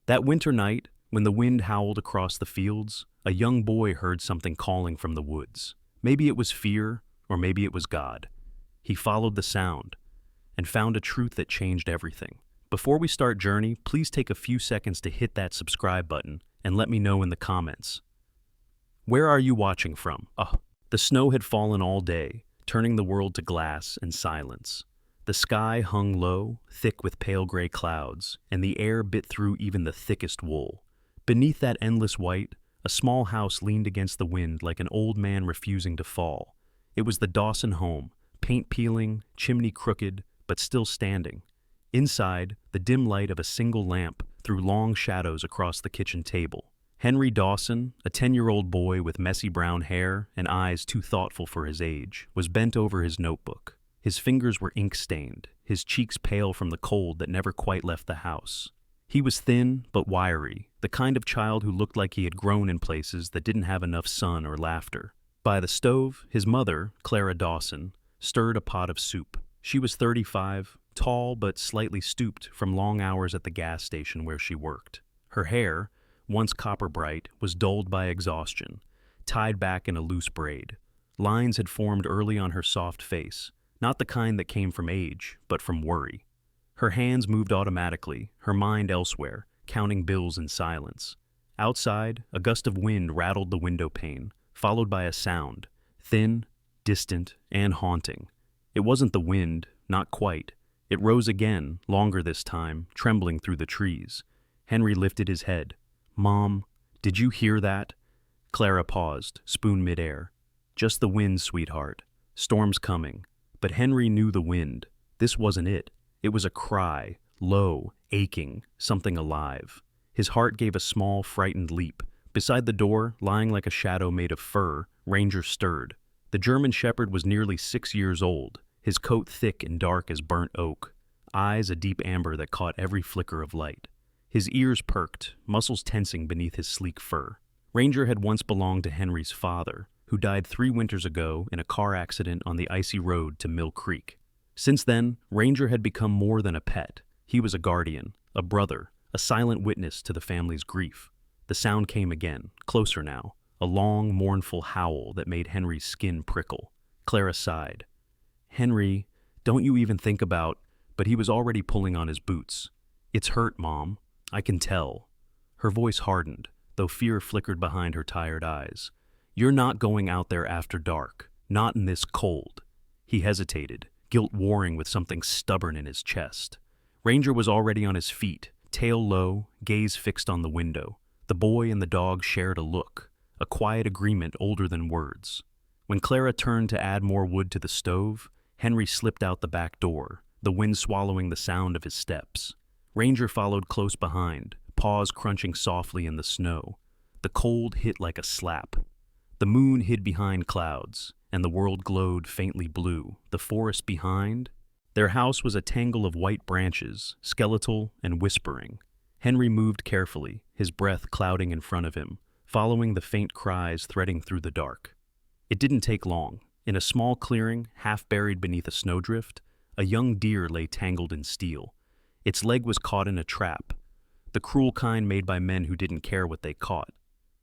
That winter night, when the wind howled across the fields, a young boy heard something calling from the woods. Maybe it was fear, or maybe it was God. He followed the sound and found a truth that changed everything. Before we start Journey, please take a few seconds to hit that subscribe button and let me know in the comments. Where are you watching from? The snow had fallen all day, turning the world to glass and silence. The sky hung low, thick with pale gray clouds, and the air bit through even the thickest wool. Beneath that endless white, a small house leaned against the wind like an old man refusing to fall. It was the Dawson home, paint peeling, chimney crooked, but still standing. Inside, the dim light of a single lamp threw long shadows across the kitchen table. Henry Dawson, a 10-year-old boy with messy brown hair and eyes too thoughtful for his age, was bent over his notebook. His fingers were ink-stained, his cheeks pale from the cold that never quite left the house. He was thin but wiry, the kind of child who looked like he had grown in places that didn't have enough sun or laughter. By the stove, his mother, Clara Dawson, stirred a pot of soup. She was 35, tall but slightly stooped from long hours at the gas station where she worked. Her hair, once copper bright, was dulled by exhaustion, tied back in a loose braid. Lines had formed early on her soft face, not the kind that came from age, but from worry. Her hands moved automatically, her mind elsewhere, counting bills in silence. Outside, a gust of wind rattled the window pane, followed by a sound, thin, distant, and haunting. It wasn't the wind, not quite. It rose again, longer this time, trembling through the trees. Henry lifted his head. "Mom, did you hear that?" Clara paused, spoon midair. "Just the wind, sweetheart. Storm's coming." But Henry knew the wind. This wasn't it. It was a cry, low, aching, something alive. His heart gave a small, frightened leap. Beside the door, lying like a shadow made of fur, Ranger stirred. The German shepherd was nearly 6 years old, his coat thick and dark as burnt oak, eyes a deep amber that caught every flicker of light. His ears perked, muscles tensing beneath his sleek fur. Ranger had once belonged to Henry's father, who died 3 winters ago in a car accident on the icy road to Mill Creek. Since then, Ranger had become more than a pet. He was a guardian, a brother, a silent witness to the family's grief. The sound came again, closer now, a long, mournful howl that made Henry's skin prickle. Clara sighed. "Henry, don't you even think about—" But he was already pulling on his boots. "It's hurt, Mom. I can tell." Her voice hardened, though fear flickered behind her tired eyes. "You're not going out there after dark, not in this cold." He hesitated, guilt warring with something stubborn in his chest. Ranger was already on his feet, tail low, gaze fixed on the window. The boy and the dog shared a look, a quiet agreement older than words. When Clara turned to add more wood to the stove, Henry slipped out the back door, the wind swallowing the sound of his steps. Ranger followed close behind, paws crunching softly in the snow. The cold hit like a slap. The moon hid behind clouds, and the world glowed faintly blue. The forest behind? Their house was a tangle of white branches, skeletal and whispering. Henry moved carefully, his breath clouding in front of him, following the faint cries threading through the dark. It didn't take long. In a small clearing, half buried beneath a snowdrift, a young deer lay tangled in steel. Its leg was caught in a trap, the cruel kind made by men who didn't care what they caught.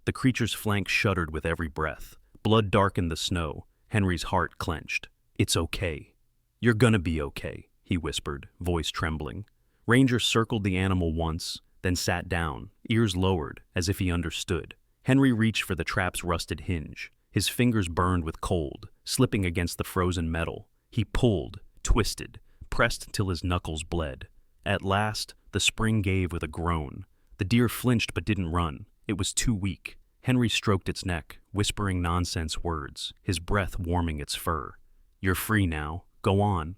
The creature's flanks shuddered with every breath. Blood darkened the snow. Henry's heart clenched. "It's okay. You're gonna be okay," he whispered, voice trembling. Ranger circled the animal once, then sat down, ears lowered, as if he understood. Henry reached for the trap's rusted hinge. His fingers burned with cold, slipping against the frozen metal. He pulled, twisted, pressed till his knuckles bled. At last, the spring gave with a groan. The deer flinched but didn't run. It was too weak. Henry stroked its neck, whispering nonsense words, his breath warming its fur. "You're free now. Go on."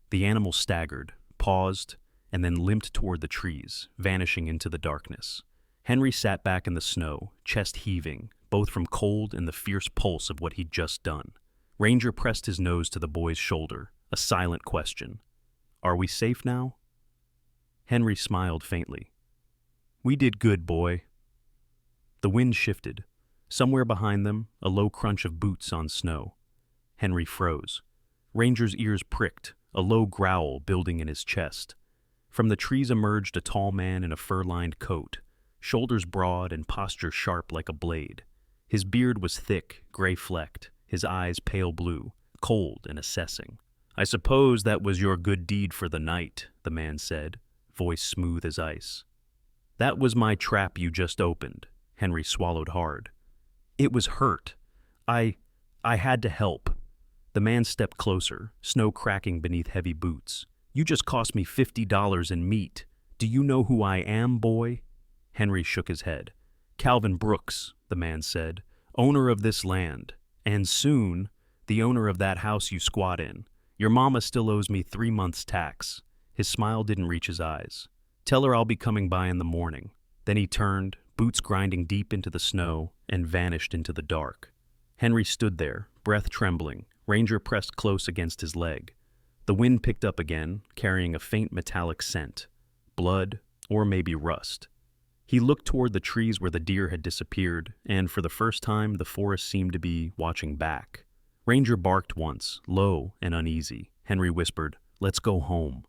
The animal staggered, paused, and then limped toward the trees, vanishing into the darkness. Henry sat back in the snow, chest heaving, both from cold and the fierce pulse of what he'd just done. Ranger pressed his nose to the boy's shoulder, a silent question. "Are we safe now?" Henry smiled faintly. "We did good, boy." The wind shifted. Somewhere behind them, a low crunch of boots on snow. Henry froze. Ranger's ears pricked, a low growl building in his chest. From the trees emerged a tall man in a fur-lined coat, shoulders broad and posture sharp like a blade. His beard was thick, gray-flecked, his eyes pale blue, cold and assessing. "I suppose that was your good deed for the night," the man said, voice smooth as ice. "That was my trap you just opened." Henry swallowed hard. "It was hurt. I had to help." The man stepped closer, snow cracking beneath heavy boots. "You just cost me $50 in meat. Do you know who I am, boy?" Henry shook his head. "Calvin Brooks," the man said, "owner of this land, and soon, the owner of that house you squat in. Your mama still owes me 3 months' tax." His smile didn't reach his eyes. "Tell her I'll be coming by in the morning." Then he turned, boots grinding deep into the snow, and vanished into the dark. Henry stood there, breath trembling, Ranger pressed close against his leg. The wind picked up again, carrying a faint metallic scent. Blood, or maybe rust. He looked toward the trees where the deer had disappeared, and for the first time the forest seemed to be watching back. Ranger barked once, low and uneasy. Henry whispered, "Let's go home."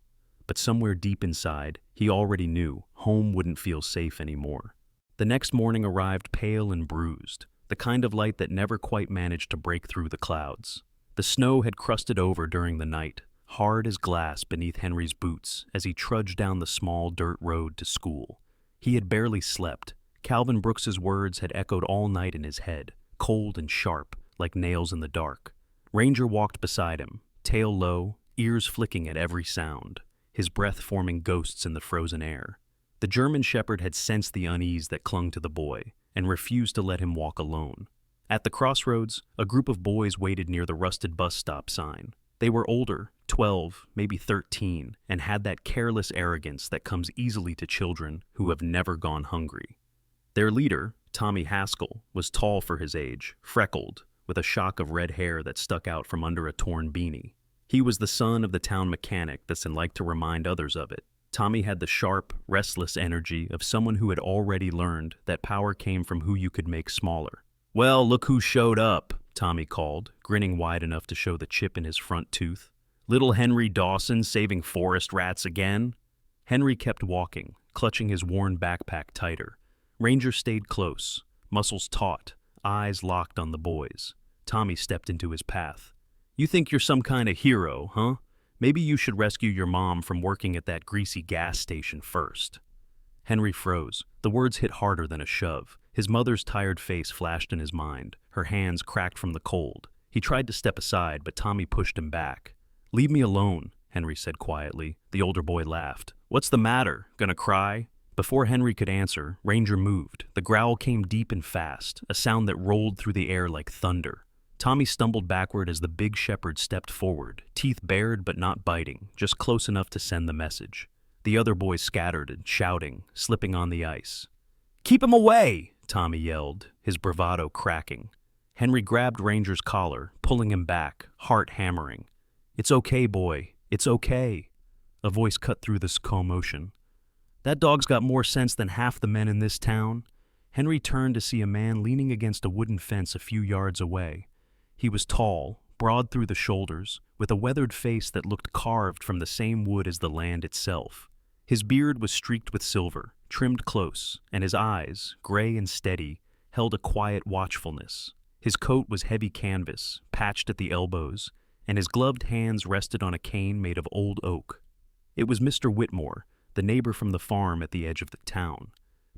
But somewhere deep inside, he already knew home wouldn't feel safe anymore. The next morning arrived pale and bruised, the kind of light that never quite managed to break through the clouds. The snow had crusted over during the night, hard as glass beneath Henry's boots as he trudged down the small dirt road to school. He had barely slept. Calvin Brooks's words had echoed all night in his head, cold and sharp, like nails in the dark. Ranger walked beside him, tail low, ears flicking at every sound, his breath forming ghosts in the frozen air. The German shepherd had sensed the unease that clung to the boy and refused to let him walk alone. At the crossroads, a group of boys waited near the rusted bus stop sign. They were older, 12, maybe 13, and had that careless arrogance that comes easily to children who have never gone hungry. Their leader, Tommy Haskell, was tall for his age, freckled, with a shock of red hair that stuck out from under a torn beanie. He was the son of the town mechanic that liked to remind others of it. Tommy had the sharp, restless energy of someone who had already learned that power came from who you could make smaller. "Well, look who showed up," Tommy called, grinning wide enough to show the chip in his front tooth. "Little Henry Dawson saving forest rats again?" Henry kept walking, clutching his worn backpack tighter. Ranger stayed close, muscles taut, eyes locked on the boys. Tommy stepped into his path. "You think you're some kind of hero, huh? Maybe you should rescue your mom from working at that greasy gas station first." Henry froze. The words hit harder than a shove. His mother's tired face flashed in his mind, her hands cracked from the cold. He tried to step aside, but Tommy pushed him back. "Leave me alone," Henry said quietly. The older boy laughed. "What's the matter? Gonna cry?" Before Henry could answer, Ranger moved. The growl came deep and fast, a sound that rolled through the air like thunder. Tommy stumbled backward as the big shepherd stepped forward, teeth bared but not biting, just close enough to send the message. The other boys scattered and shouting, slipping on the ice. "Keep him away!" Tommy yelled, his bravado cracking. Henry grabbed Ranger's collar, pulling him back, heart hammering. "It's okay, boy. It's okay." A voice cut through this commotion. "That dog's got more sense than half the men in this town." Henry turned to see a man leaning against a wooden fence a few yards away. He was tall, broad through the shoulders, with a weathered face that looked carved from the same wood as the land itself. His beard was streaked with silver, trimmed close, and his eyes, gray and steady, held a quiet watchfulness. His coat was heavy canvas, patched at the elbows, and his gloved hands rested on a cane made of old oak. It was Mr. Whitmore, the neighbor from the farm at the edge of the town.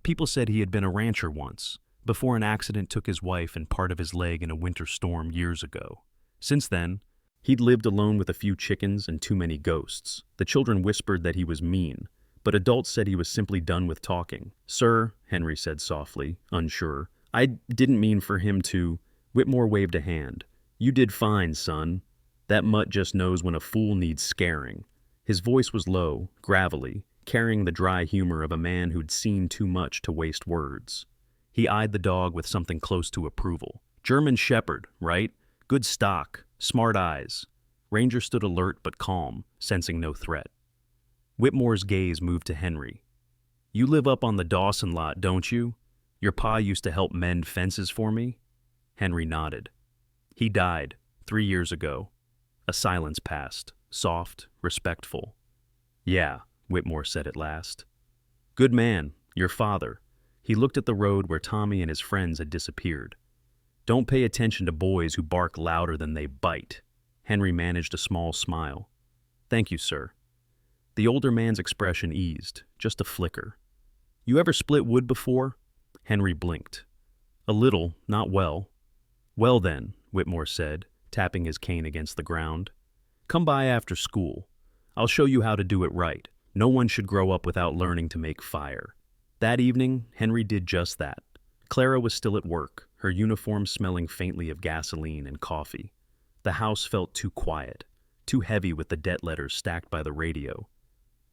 People said he had been a rancher once, before an accident took his wife and part of his leg in a winter storm years ago. Since then, he'd lived alone with a few chickens and too many ghosts. The children whispered that he was mean, but adults said he was simply done with talking. "Sir," Henry said softly, unsure, "I didn't mean for him to—" Whitmore waved a hand. "You did fine, son. That mutt just knows when a fool needs scaring." His voice was low, gravelly, carrying the dry humor of a man who'd seen too much to waste words. He eyed the dog with something close to approval. "German shepherd, right? Good stock, smart eyes." Ranger stood alert but calm, sensing no threat. Whitmore's gaze moved to Henry. "You live up on the Dawson lot, don't you? Your pa used to help mend fences for me?" Henry nodded. "He died 3 years ago." A silence passed, soft, respectful. "Yeah," Whitmore said at last. "Good man, your father. He looked at the road where Tommy and his friends had disappeared. Don't pay attention to boys who bark louder than they bite. Henry managed a small smile. Thank you, sir. The older man's expression eased, just a flicker. You ever split wood before? Henry blinked. A little, not well. Well then, Whitmore said, tapping his cane against the ground. Come by after school. I'll show you how to do it right. No one should grow up without learning to make fire. That evening, Henry did just that. Clara was still at work, her uniform smelling faintly of gasoline and coffee. The house felt too quiet, too heavy with the debt letters stacked by the radio.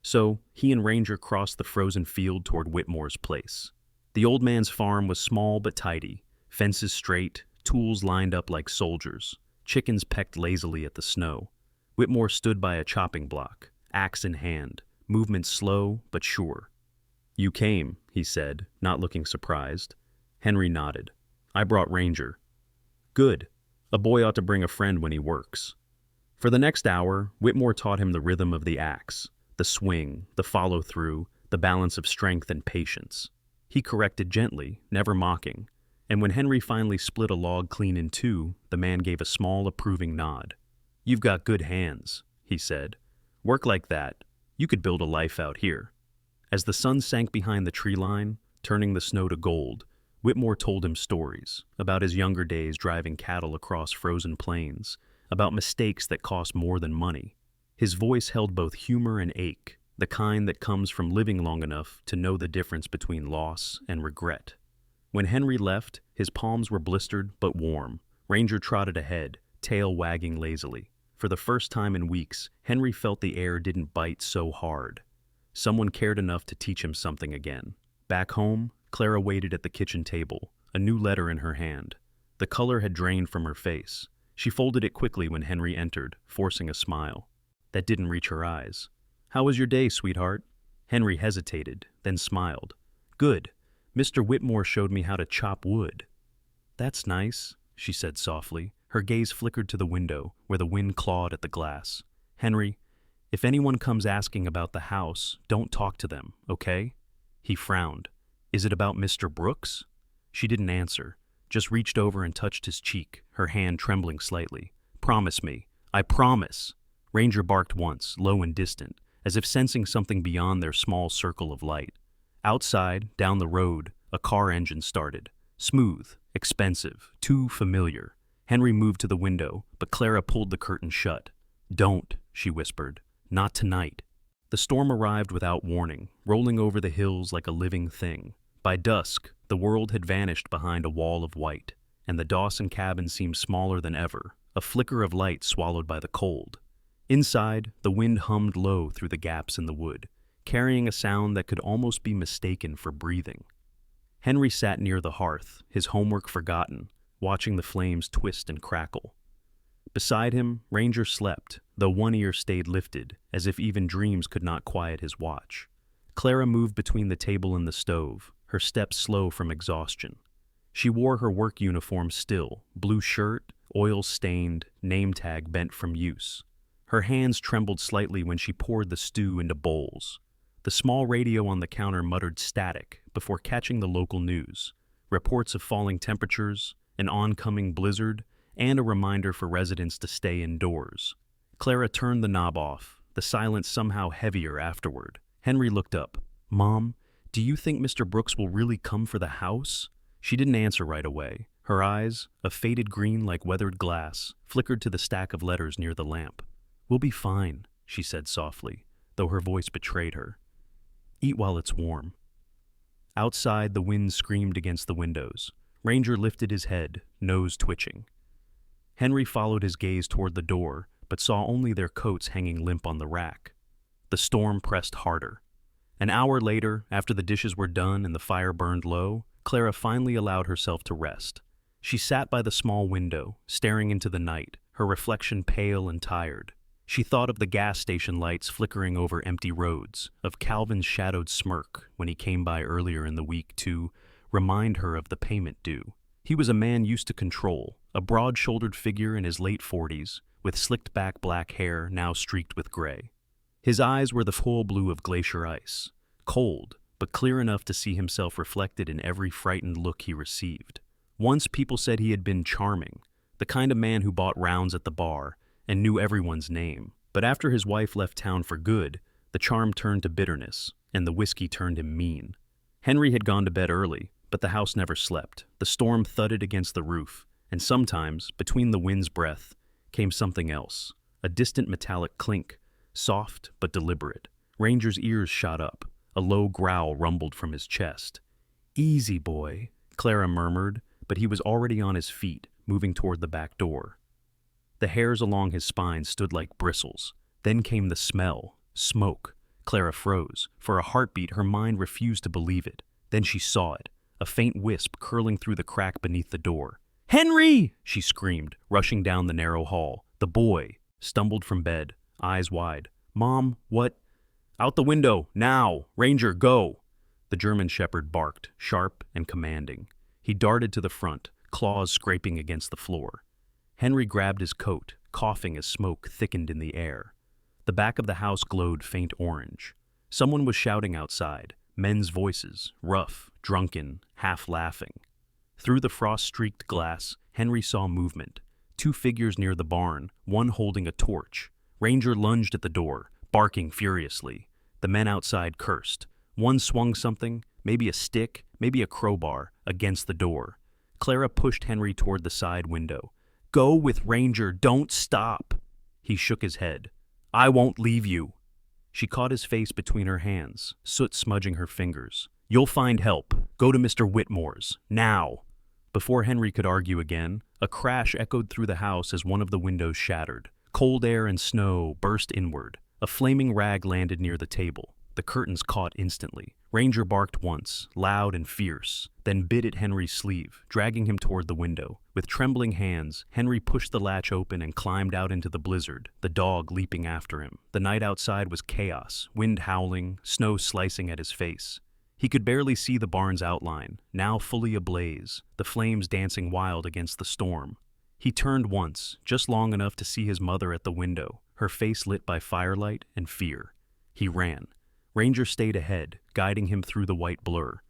So, he and Ranger crossed the frozen field toward Whitmore's place. The old man's farm was small but tidy, fences straight, tools lined up like soldiers. Chickens pecked lazily at the snow. Whitmore stood by a chopping block, axe in hand, movement slow but sure. You came, he said, not looking surprised. Henry nodded. I brought Ranger. Good. A boy ought to bring a friend when he works. For the next hour, Whitmore taught him the rhythm of the axe, the swing, the follow-through, the balance of strength and patience. He corrected gently, never mocking, and when Henry finally split a log clean in two, the man gave a small, approving nod. You've got good hands, he said. Work like that. You could build a life out here. As the sun sank behind the tree line, turning the snow to gold, Whitmore told him stories about his younger days driving cattle across frozen plains, about mistakes that cost more than money. His voice held both humor and ache, the kind that comes from living long enough to know the difference between loss and regret. When Henry left, his palms were blistered but warm. Ranger trotted ahead, tail wagging lazily. For the first time in weeks, Henry felt the air didn't bite so hard. Someone cared enough to teach him something again. Back home, Clara waited at the kitchen table, a new letter in her hand. The color had drained from her face. She folded it quickly when Henry entered, forcing a smile. That didn't reach her eyes. How was your day, sweetheart? Henry hesitated, then smiled. Good. Mr. Whitmore showed me how to chop wood. That's nice, she said softly. Her gaze flickered to the window, where the wind clawed at the glass. Henry, if anyone comes asking about the house, don't talk to them, okay? He frowned. Is it about Mr. Brooks? She didn't answer, just reached over and touched his cheek, her hand trembling slightly. Promise me. I promise. Ranger barked once, low and distant, as if sensing something beyond their small circle of light. Outside, down the road, a car engine started. Smooth, expensive, too familiar. Henry moved to the window, but Clara pulled the curtain shut. Don't, she whispered. Not tonight. The storm arrived without warning, rolling over the hills like a living thing. By dusk, the world had vanished behind a wall of white, and the Dawson cabin seemed smaller than ever, a flicker of light swallowed by the cold. Inside, the wind hummed low through the gaps in the wood, carrying a sound that could almost be mistaken for breathing. Henry sat near the hearth, his homework forgotten, watching the flames twist and crackle. Beside him, Ranger slept, though one ear stayed lifted, as if even dreams could not quiet his watch. Clara moved between the table and the stove, her steps slow from exhaustion. She wore her work uniform still, blue shirt, oil-stained, name tag bent from use. Her hands trembled slightly when she poured the stew into bowls. The small radio on the counter muttered static before catching the local news, reports of falling temperatures, an oncoming blizzard, and a reminder for residents to stay indoors. Clara turned the knob off, the silence somehow heavier afterward. Henry looked up. Mom, do you think Mr. Brooks will really come for the house? She didn't answer right away. Her eyes, a faded green like weathered glass, flickered to the stack of letters near the lamp. We'll be fine, she said softly, though her voice betrayed her. Eat while it's warm. Outside, the wind screamed against the windows. Ranger lifted his head, nose twitching. Henry followed his gaze toward the door, but saw only their coats hanging limp on the rack. The storm pressed harder. An hour later, after the dishes were done and the fire burned low, Clara finally allowed herself to rest. She sat by the small window, staring into the night, her reflection pale and tired. She thought of the gas station lights flickering over empty roads, of Calvin's shadowed smirk when he came by earlier in the week to remind her of the payment due. He was a man used to control, a broad-shouldered figure in his late 40s, with slicked-back black hair now streaked with gray. His eyes were the full blue of glacier ice, cold, but clear enough to see himself reflected in every frightened look he received. Once people said he had been charming, the kind of man who bought rounds at the bar and knew everyone's name. But after his wife left town for good, the charm turned to bitterness, and the whiskey turned him mean. Henry had gone to bed early, but the house never slept. The storm thudded against the roof, and sometimes, between the wind's breath, came something else, a distant metallic clink, soft but deliberate. Ranger's ears shot up. A low growl rumbled from his chest. "Easy, boy," Clara murmured, but he was already on his feet, moving toward the back door. The hairs along his spine stood like bristles. Then came the smell. Smoke. Clara froze. For a heartbeat, her mind refused to believe it. Then she saw it, a faint wisp curling through the crack beneath the door. "Henry!" she screamed, rushing down the narrow hall. The boy stumbled from bed, eyes wide. "Mom, what?" "Out the window, now! Ranger, go!" The German shepherd barked, sharp and commanding. He darted to the front, claws scraping against the floor. Henry grabbed his coat, coughing as smoke thickened in the air. The back of the house glowed faint orange. Someone was shouting outside, men's voices, rough, drunken, half-laughing. Through the frost-streaked glass, Henry saw movement. 2 figures near the barn, one holding a torch. Ranger lunged at the door, barking furiously. The men outside cursed. One swung something, maybe a stick, maybe a crowbar, against the door. Clara pushed Henry toward the side window. "Go with Ranger, don't stop!" He shook his head. "I won't leave you." She caught his face between her hands, soot smudging her fingers. "You'll find help. Go to Mr. Whitmore's, now." Before Henry could argue again, a crash echoed through the house as one of the windows shattered. Cold air and snow burst inward. A flaming rag landed near the table. The curtains caught instantly. Ranger barked once, loud and fierce, then bit at Henry's sleeve, dragging him toward the window. With trembling hands, Henry pushed the latch open and climbed out into the blizzard, the dog leaping after him. The night outside was chaos, wind howling, snow slicing at his face. He could barely see the barn's outline, now fully ablaze, the flames dancing wild against the storm. He turned once, just long enough to see his mother at the window, her face lit by firelight and fear. He ran. Ranger stayed ahead, guiding him through the white blur.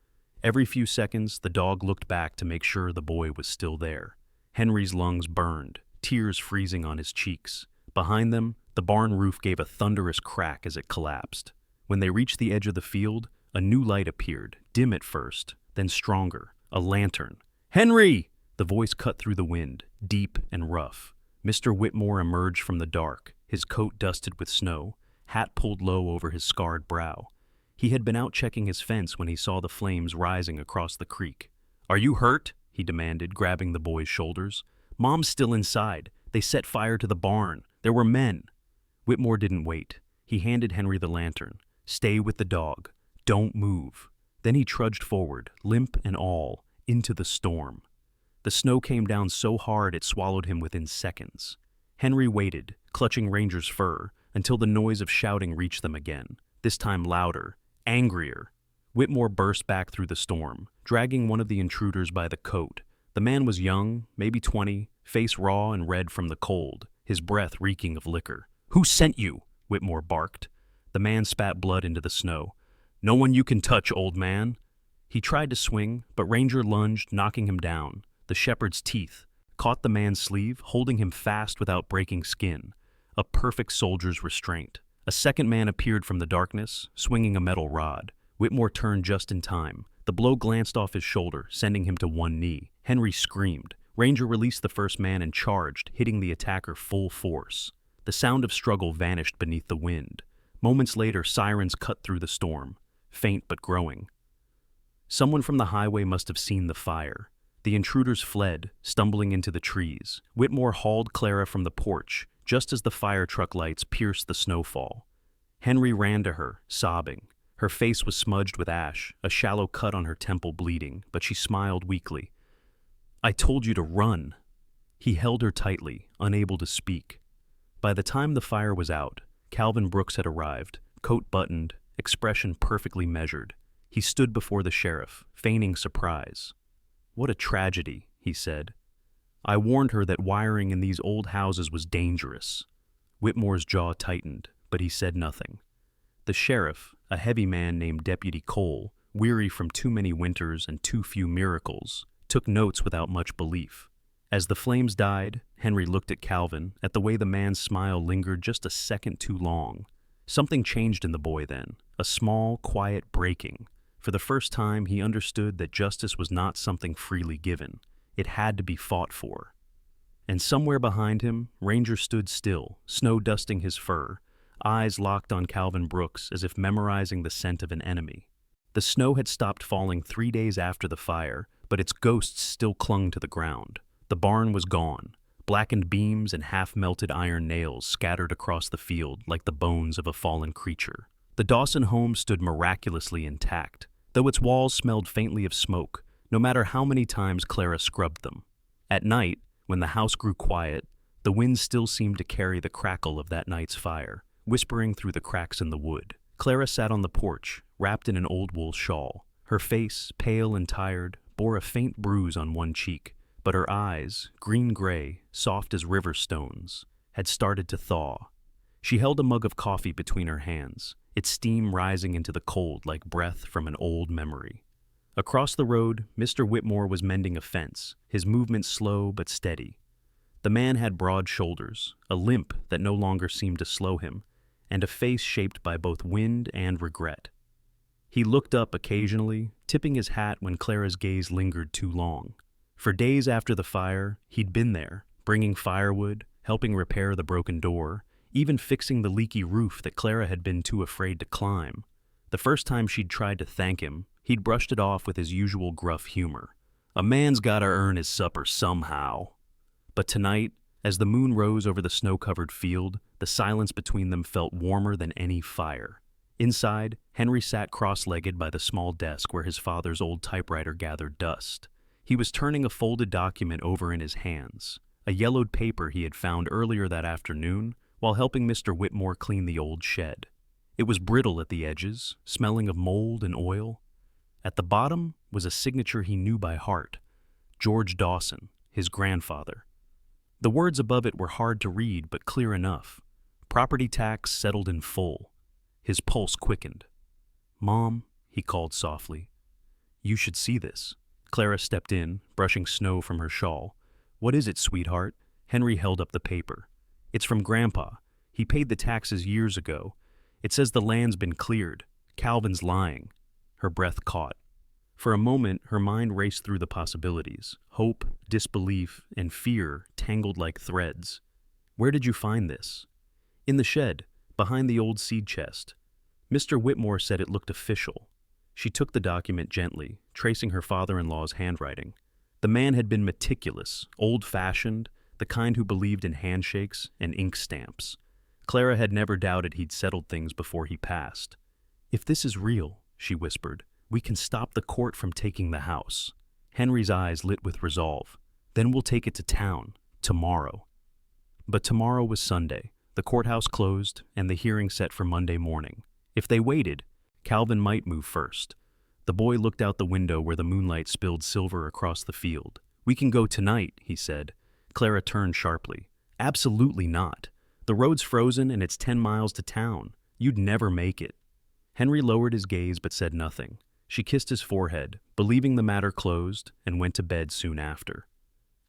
Every few seconds, the dog looked back to make sure the boy was still there. Henry's lungs burned, tears freezing on his cheeks. Behind them, the barn roof gave a thunderous crack as it collapsed. When they reached the edge of the field, a new light appeared, dim at first, then stronger, a lantern. "Henry!" The voice cut through the wind, deep and rough. Mr. Whitmore emerged from the dark, his coat dusted with snow, hat pulled low over his scarred brow. He had been out checking his fence when he saw the flames rising across the creek. "Are you hurt?" he demanded, grabbing the boy's shoulders. "Mom's still inside. They set fire to the barn. There were men." Whitmore didn't wait. He handed Henry the lantern. "Stay with the dog. Don't move." Then he trudged forward, limp and all, into the storm. The snow came down so hard it swallowed him within seconds. Henry waited, clutching Ranger's fur, until the noise of shouting reached them again, this time louder, angrier. Whitmore burst back through the storm, dragging one of the intruders by the coat. The man was young, maybe 20, face raw and red from the cold, his breath reeking of liquor. "Who sent you?" Whitmore barked. The man spat blood into the snow. "No one you can touch, old man." He tried to swing, but Ranger lunged, knocking him down. The shepherd's teeth caught the man's sleeve, holding him fast without breaking skin. A perfect soldier's restraint. A second man appeared from the darkness, swinging a metal rod. Whitmore turned just in time. The blow glanced off his shoulder, sending him to one knee. Henry screamed. Ranger released the first man and charged, hitting the attacker full force. The sound of struggle vanished beneath the wind. Moments later, sirens cut through the storm, faint but growing. Someone from the highway must have seen the fire. The intruders fled, stumbling into the trees. Whitmore hauled Clara from the porch, just as the fire truck lights pierced the snowfall. Henry ran to her, sobbing. Her face was smudged with ash, a shallow cut on her temple bleeding, but she smiled weakly. "I told you to run." He held her tightly, unable to speak. By the time the fire was out, Calvin Brooks had arrived, coat buttoned, expression perfectly measured. He stood before the sheriff, feigning surprise. "What a tragedy," he said. "I warned her that wiring in these old houses was dangerous." Whitmore's jaw tightened, but he said nothing. The sheriff, a heavy man named Deputy Cole, weary from too many winters and too few miracles, took notes without much belief. As the flames died, Henry looked at Calvin, at the way the man's smile lingered just a second too long. Something changed in the boy then, a small, quiet breaking. For the first time, he understood that justice was not something freely given. It had to be fought for. And somewhere behind him, Ranger stood still, snow dusting his fur, eyes locked on Calvin Brooks as if memorizing the scent of an enemy. The snow had stopped falling 3 days after the fire, but its ghosts still clung to the ground. The barn was gone. Blackened beams and half-melted iron nails scattered across the field like the bones of a fallen creature. The Dawson home stood miraculously intact, though its walls smelled faintly of smoke, no matter how many times Clara scrubbed them. At night, when the house grew quiet, the wind still seemed to carry the crackle of that night's fire, whispering through the cracks in the wood. Clara sat on the porch, wrapped in an old wool shawl. Her face, pale and tired, bore a faint bruise on one cheek, but her eyes, green-gray, soft as river stones, had started to thaw. She held a mug of coffee between her hands, its steam rising into the cold like breath from an old memory. Across the road, Mr. Whitmore was mending a fence, his movements slow but steady. The man had broad shoulders, a limp that no longer seemed to slow him, and a face shaped by both wind and regret. He looked up occasionally, tipping his hat when Clara's gaze lingered too long. For days after the fire, he'd been there, bringing firewood, helping repair the broken door, even fixing the leaky roof that Clara had been too afraid to climb. The first time she'd tried to thank him, he'd brushed it off with his usual gruff humor. A man's gotta earn his supper somehow. But tonight, as the moon rose over the snow-covered field, the silence between them felt warmer than any fire. Inside, Henry sat cross-legged by the small desk where his father's old typewriter gathered dust. He was turning a folded document over in his hands, a yellowed paper he had found earlier that afternoon while helping Mr. Whitmore clean the old shed. It was brittle at the edges, smelling of mold and oil. At the bottom was a signature he knew by heart, George Dawson, his grandfather. The words above it were hard to read but clear enough. Property tax settled in full. His pulse quickened. "Mom," he called softly, "you should see this." Clara stepped in, brushing snow from her shawl. "What is it, sweetheart?" Henry held up the paper. "It's from Grandpa. He paid the taxes years ago. It says the land's been cleared. Calvin's lying." Her breath caught. For a moment, her mind raced through the possibilities. Hope, disbelief, and fear tangled like threads. "Where did you find this?" "In the shed, behind the old seed chest. Mr. Whitmore said it looked official." She took the document gently, tracing her father-in-law's handwriting. The man had been meticulous, old-fashioned, the kind who believed in handshakes and ink stamps. Clara had never doubted he'd settled things before he passed. "If this is real," she whispered, "we can stop the court from taking the house." Henry's eyes lit with resolve. "Then we'll take it to town, tomorrow." But tomorrow was Sunday, the courthouse closed, and the hearing set for Monday morning. If they waited, Calvin might move first. The boy looked out the window where the moonlight spilled silver across the field. "We can go tonight," he said. Clara turned sharply. "Absolutely not. The road's frozen and it's 10 miles to town. You'd never make it." Henry lowered his gaze but said nothing. She kissed his forehead, believing the matter closed, and went to bed soon after.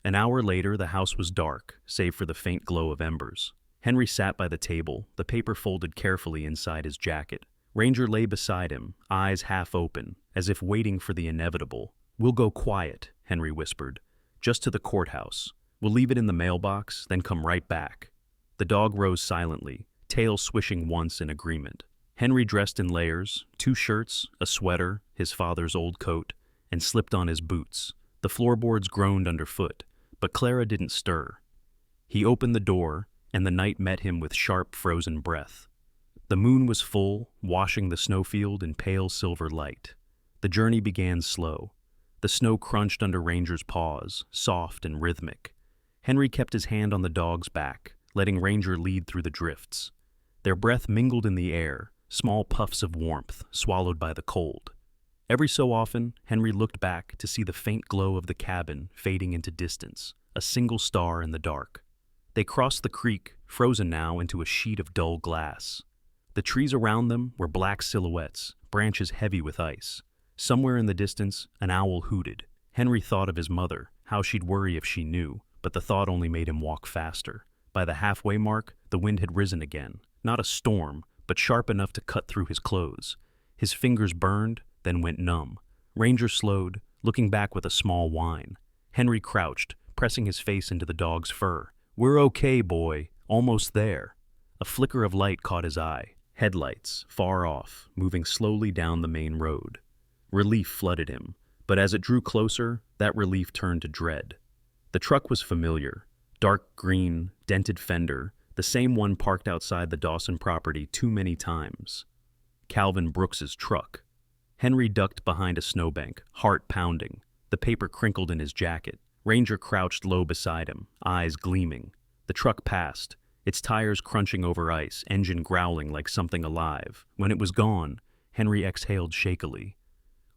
An hour later, the house was dark, save for the faint glow of embers. Henry sat by the table, the paper folded carefully inside his jacket. Ranger lay beside him, eyes half open, as if waiting for the inevitable. "We'll go quiet," Henry whispered. "Just to the courthouse. We'll leave it in the mailbox, then come right back." The dog rose silently, tail swishing once in agreement. Henry dressed in layers, 2 shirts, a sweater, his father's old coat, and slipped on his boots. The floorboards groaned underfoot, but Clara didn't stir. He opened the door, and the night met him with sharp, frozen breath. The moon was full, washing the snowfield in pale silver light. The journey began slow. The snow crunched under Ranger's paws, soft and rhythmic. Henry kept his hand on the dog's back, letting Ranger lead through the drifts. Their breath mingled in the air, small puffs of warmth, swallowed by the cold. Every so often, Henry looked back to see the faint glow of the cabin fading into distance, a single star in the dark. They crossed the creek, frozen now into a sheet of dull glass. The trees around them were black silhouettes, branches heavy with ice. Somewhere in the distance, an owl hooted. Henry thought of his mother, how she'd worry if she knew, but the thought only made him walk faster. By the halfway mark, the wind had risen again. Not a storm, but sharp enough to cut through his clothes. His fingers burned, then went numb. Ranger slowed, looking back with a small whine. Henry crouched, pressing his face into the dog's fur. "We're okay, boy. Almost there." A flicker of light caught his eye. Headlights, far off, moving slowly down the main road. Relief flooded him, but as it drew closer, that relief turned to dread. The truck was familiar. Dark green, dented fender, the same one parked outside the Dawson property too many times. Calvin Brooks's truck. Henry ducked behind a snowbank, heart pounding. The paper crinkled in his jacket. Ranger crouched low beside him, eyes gleaming. The truck passed, its tires crunching over ice, engine growling like something alive. When it was gone, Henry exhaled shakily.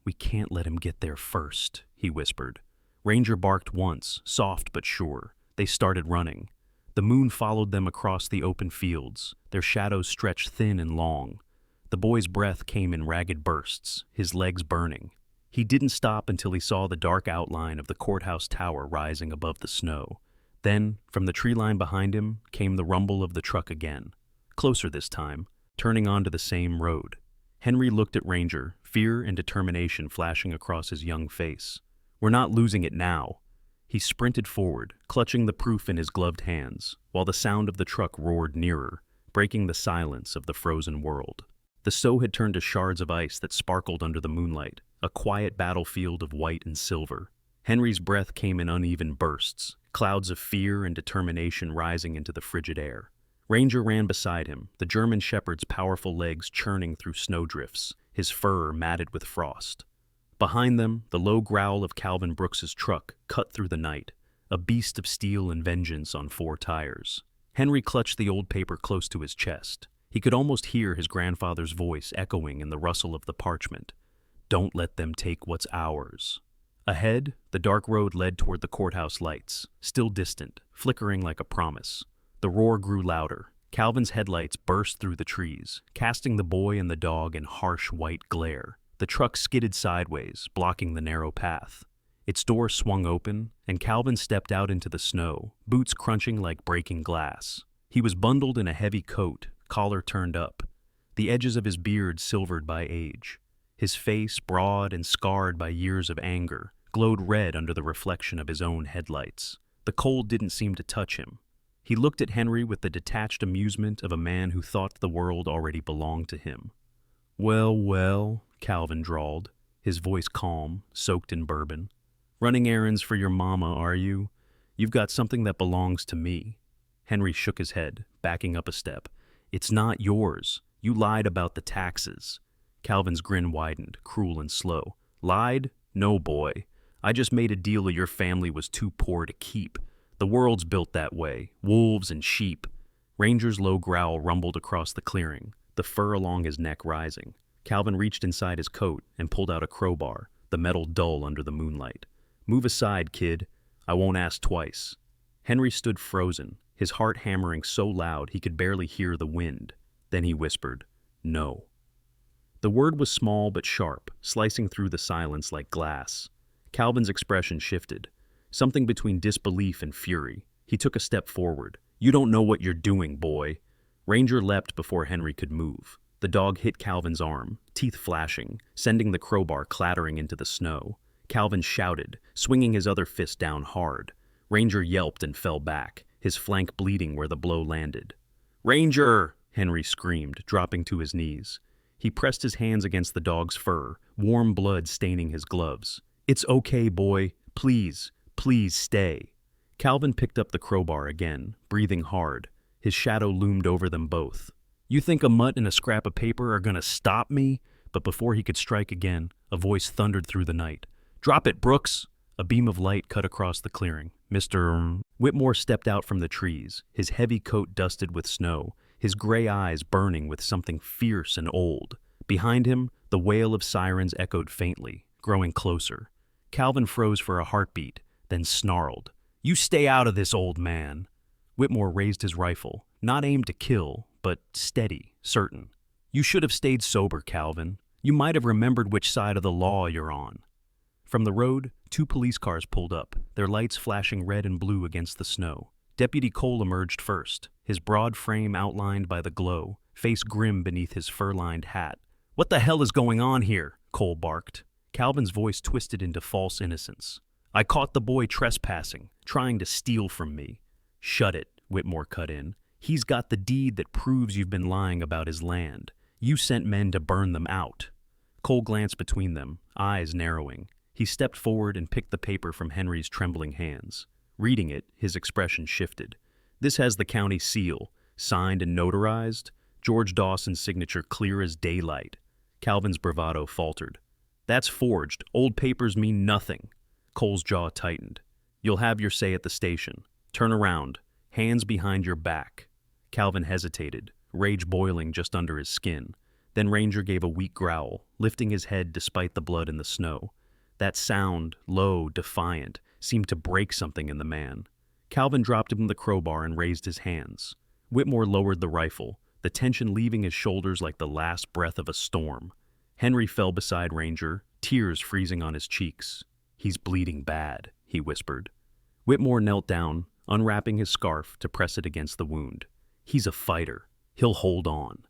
"We can't let him get there first," he whispered. Ranger barked once, soft but sure. They started running. The moon followed them across the open fields, their shadows stretched thin and long. The boy's breath came in ragged bursts, his legs burning. He didn't stop until he saw the dark outline of the courthouse tower rising above the snow. Then, from the tree line behind him, came the rumble of the truck again. Closer this time, turning onto the same road. Henry looked at Ranger, fear and determination flashing across his young face. "We're not losing it now." He sprinted forward, clutching the proof in his gloved hands, while the sound of the truck roared nearer, breaking the silence of the frozen world. The snow had turned to shards of ice that sparkled under the moonlight, a quiet battlefield of white and silver. Henry's breath came in uneven bursts, clouds of fear and determination rising into the frigid air. Ranger ran beside him, the German shepherd's powerful legs churning through snowdrifts, his fur matted with frost. Behind them, the low growl of Calvin Brooks's truck cut through the night, a beast of steel and vengeance on four tires. Henry clutched the old paper close to his chest. He could almost hear his grandfather's voice echoing in the rustle of the parchment. "Don't let them take what's ours." Ahead, the dark road led toward the courthouse lights, still distant, flickering like a promise. The roar grew louder. Calvin's headlights burst through the trees, casting the boy and the dog in harsh white glare. The truck skidded sideways, blocking the narrow path. Its door swung open, and Calvin stepped out into the snow, boots crunching like breaking glass. He was bundled in a heavy coat, collar turned up, the edges of his beard silvered by age. His face, broad and scarred by years of anger, glowed red under the reflection of his own headlights. The cold didn't seem to touch him. He looked at Henry with the detached amusement of a man who thought the world already belonged to him. "Well, well," Calvin drawled, his voice calm, soaked in bourbon. "Running errands for your mama, are you? You've got something that belongs to me." Henry shook his head, backing up a step. "It's not yours. You lied about the taxes." Calvin's grin widened, cruel and slow. "Lied? No, boy. I just made a deal your family was too poor to keep. The world's built that way, wolves and sheep." Ranger's low growl rumbled across the clearing, the fur along his neck rising. Calvin reached inside his coat and pulled out a crowbar, the metal dull under the moonlight. "Move aside, kid. I won't ask twice." Henry stood frozen, his heart hammering so loud he could barely hear the wind. Then he whispered, "No." The word was small but sharp, slicing through the silence like glass. Calvin's expression shifted, something between disbelief and fury. He took a step forward. "You don't know what you're doing, boy." Ranger leapt before Henry could move. The dog hit Calvin's arm, teeth flashing, sending the crowbar clattering into the snow. Calvin shouted, swinging his other fist down hard. Ranger yelped and fell back, his flank bleeding where the blow landed. "Ranger!" Henry screamed, dropping to his knees. He pressed his hands against the dog's fur, warm blood staining his gloves. "It's okay, boy. Please, please stay." Calvin picked up the crowbar again, breathing hard. His shadow loomed over them both. "You think a mutt and a scrap of paper are gonna stop me?" But before he could strike again, a voice thundered through the night. "Drop it, Brooks!" A beam of light cut across the clearing. Mr. Whitmore stepped out from the trees, his heavy coat dusted with snow, his gray eyes burning with something fierce and old. Behind him, the wail of sirens echoed faintly, growing closer. Calvin froze for a heartbeat, then snarled, "You stay out of this, old man." Whitmore raised his rifle, not aimed to kill, but steady, certain. You should have stayed sober, Calvin. You might have remembered which side of the law you're on. From the road, 2 police cars pulled up, their lights flashing red and blue against the snow. Deputy Cole emerged first, his broad frame outlined by the glow, face grim beneath his fur-lined hat. "What the hell is going on here?" Cole barked. Calvin's voice twisted into false innocence. "I caught the boy trespassing, trying to steal from me." "Shut it," Whitmore cut in. "He's got the deed that proves you've been lying about his land. You sent men to burn them out." Cole glanced between them, eyes narrowing. He stepped forward and picked the paper from Henry's trembling hands. Reading it, his expression shifted. "This has the county seal, signed and notarized, George Dawson's signature clear as daylight." Calvin's bravado faltered. "That's forged. Old papers mean nothing." Cole's jaw tightened. "You'll have your say at the station. Turn around. Hands behind your back." Calvin hesitated, rage boiling just under his skin. Then Ranger gave a weak growl, lifting his head despite the blood in the snow. That sound, low, defiant, seemed to break something in the man. Calvin dropped him the crowbar and raised his hands. Whitmore lowered the rifle, the tension leaving his shoulders like the last breath of a storm. Henry fell beside Ranger, tears freezing on his cheeks. "He's bleeding bad," he whispered. Whitmore knelt down, unwrapping his scarf to press it against the wound. "He's a fighter. He'll hold on."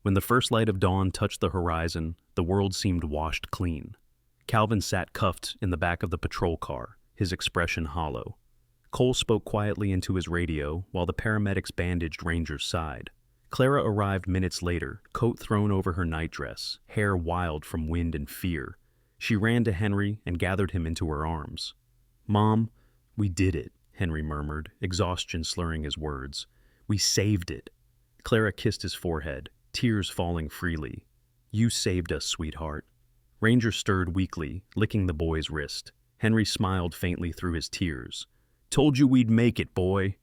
When the first light of dawn touched the horizon, the world seemed washed clean. Calvin sat cuffed in the back of the patrol car, his expression hollow. Cole spoke quietly into his radio while the paramedics bandaged Ranger's side. Clara arrived minutes later, coat thrown over her nightdress, hair wild from wind and fear. She ran to Henry and gathered him into her arms. "Mom, we did it," Henry murmured, exhaustion slurring his words. "We saved it." Clara kissed his forehead, tears falling freely. "You saved us, sweetheart." Ranger stirred weakly, licking the boy's wrist. Henry smiled faintly through his tears. "Told you we'd make it, boy."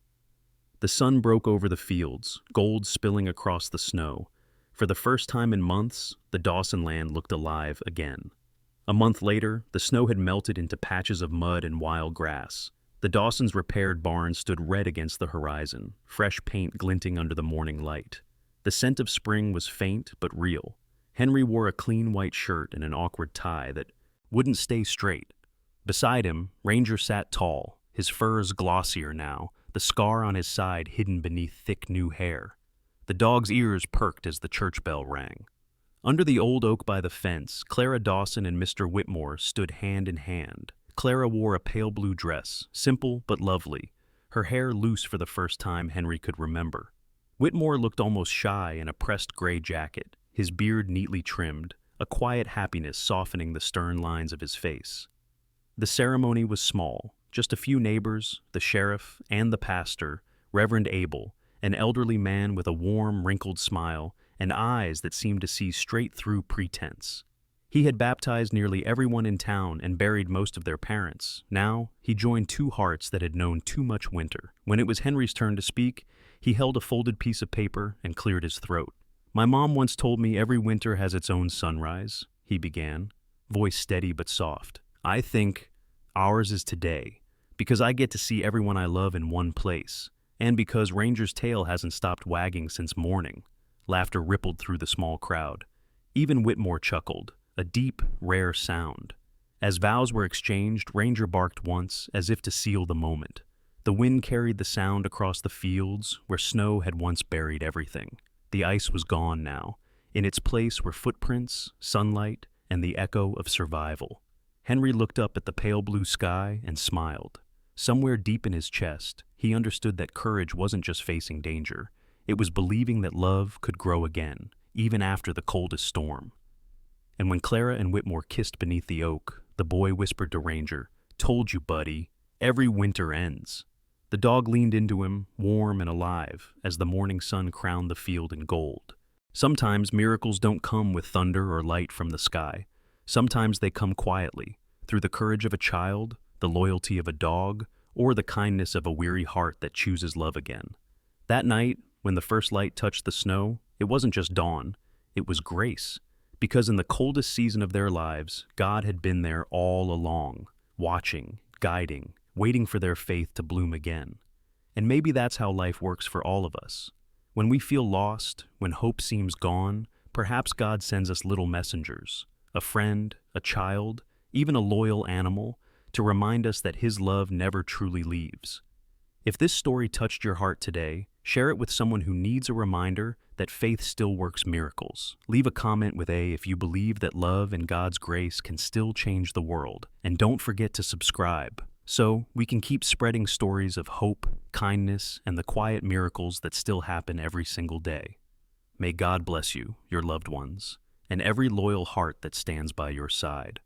The sun broke over the fields, gold spilling across the snow. For the first time in months, the Dawson land looked alive again. A month later, the snow had melted into patches of mud and wild grass. The Dawsons' repaired barn stood red against the horizon, fresh paint glinting under the morning light. The scent of spring was faint but real. Henry wore a clean white shirt and an awkward tie that wouldn't stay straight. Beside him, Ranger sat tall, his furs glossier now, the scar on his side hidden beneath thick new hair. The dog's ears perked as the church bell rang. Under the old oak by the fence, Clara Dawson and Mr. Whitmore stood hand in hand. Clara wore a pale blue dress, simple but lovely, her hair loose for the first time Henry could remember. Whitmore looked almost shy in a pressed gray jacket, his beard neatly trimmed, a quiet happiness softening the stern lines of his face. The ceremony was small, just a few neighbors, the sheriff, and the pastor, Reverend Abel, an elderly man with a warm, wrinkled smile and eyes that seemed to see straight through pretense. He had baptized nearly everyone in town and buried most of their parents. Now, he joined 2 hearts that had known too much winter. When it was Henry's turn to speak, he held a folded piece of paper and cleared his throat. "My mom once told me every winter has its own sunrise," he began, voice steady but soft. "I think ours is today, because I get to see everyone I love in one place, and because Ranger's tail hasn't stopped wagging since morning." Laughter rippled through the small crowd. Even Whitmore chuckled, a deep, rare sound. As vows were exchanged, Ranger barked once, as if to seal the moment. The wind carried the sound across the fields where snow had once buried everything. The ice was gone now. In its place were footprints, sunlight, and the echo of survival. Henry looked up at the pale blue sky and smiled. Somewhere deep in his chest, he understood that courage wasn't just facing danger. It was believing that love could grow again, even after the coldest storm. And when Clara and Whitmore kissed beneath the oak, the boy whispered to Ranger, "Told you, buddy, every winter ends." The dog leaned into him, warm and alive, as the morning sun crowned the field in gold. Sometimes miracles don't come with thunder or light from the sky. Sometimes they come quietly, through the courage of a child, the loyalty of a dog, or the kindness of a weary heart that chooses love again. That night, when the first light touched the snow, it wasn't just dawn, it was grace. Because in the coldest season of their lives, God had been there all along, watching, guiding, waiting for their faith to bloom again. And maybe that's how life works for all of us. When we feel lost, when hope seems gone, Perhaps God sends us little messengers, a friend, a child, even a loyal animal, to remind us that His love never truly leaves. If this story touched your heart today, share it with someone who needs a reminder that faith still works miracles. Leave a comment with if you believe that love and God's grace can still change the world. And don't forget to subscribe, so we can keep spreading stories of hope, kindness, and the quiet miracles that still happen every single day. May God bless you, your loved ones, and every loyal heart that stands by your side.